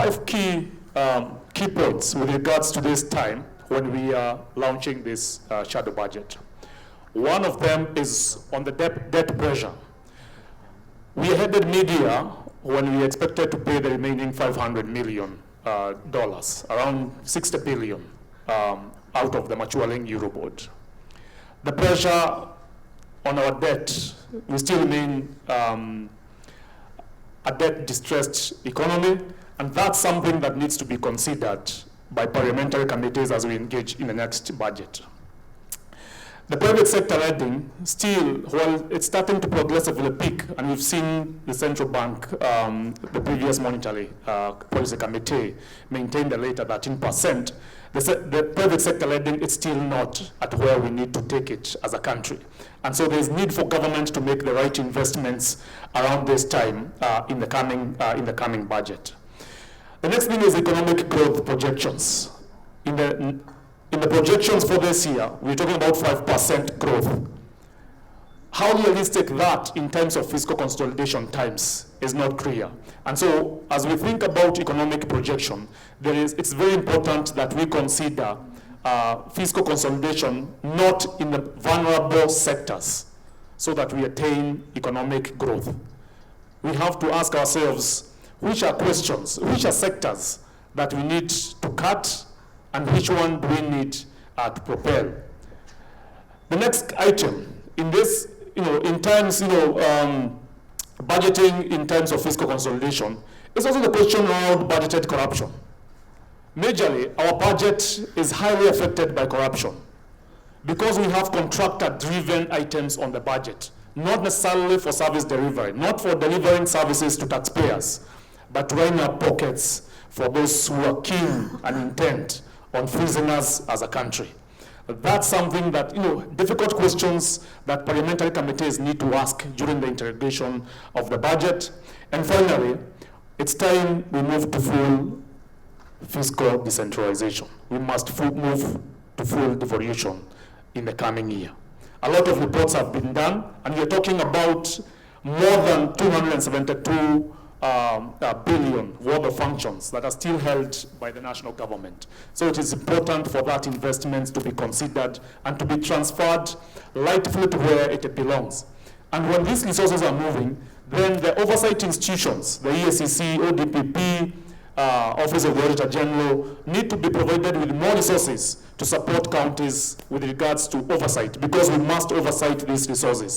5 key points with regards to this time when we are launching this shadow budget. One of them is on the debt pressure. We headed media when we expected to pay the remaining $500 million, around 60 billion out of the maturing Eurobond. The pressure on our debt, we still remain a debt-distressed economy, and that's something that needs to be considered by parliamentary committees as we engage in the next budget. The private sector lending, still, while it's starting to progressively peak, and we've seen the central bank, the previous monetary policy committee, maintain the rate at 13%, the private sector lending is still not at where we need to take it as a country. And so there's need for government to make the right investments around this time in the coming budget. The next thing is economic growth projections. In the projections for this year, we're talking about 5% growth. How realistic that in terms of fiscal consolidation times is not clear. And so as we think about economic projection, it's very important that we consider fiscal consolidation not in the vulnerable sectors so that we attain economic growth. We have to ask ourselves, which are sectors that we need to cut and which one do we need to propel? The next item in this, in terms, budgeting in terms of fiscal consolidation is also the question around budgeted corruption. Majorly, our budget is highly affected by corruption because we have contractor-driven items on the budget, not necessarily for service delivery, not for delivering services to taxpayers, but to line up pockets for those who are keen and intent on freezing us as a country. That's something that, difficult questions that parliamentary committees need to ask during the interrogation of the budget. And finally, it's time we move to full fiscal decentralization. We must move to full devolution in the coming year. A lot of reports have been done, and we're talking about more than 272 billion worth of functions that are still held by the national government. So it is important for that investment to be considered and to be transferred rightfully to where it belongs. And when these resources are moving, then the oversight institutions, the EACC, ODPP, Office of the Auditor General, need to be provided with more resources to support counties with regards to oversight, because we must oversight these resources.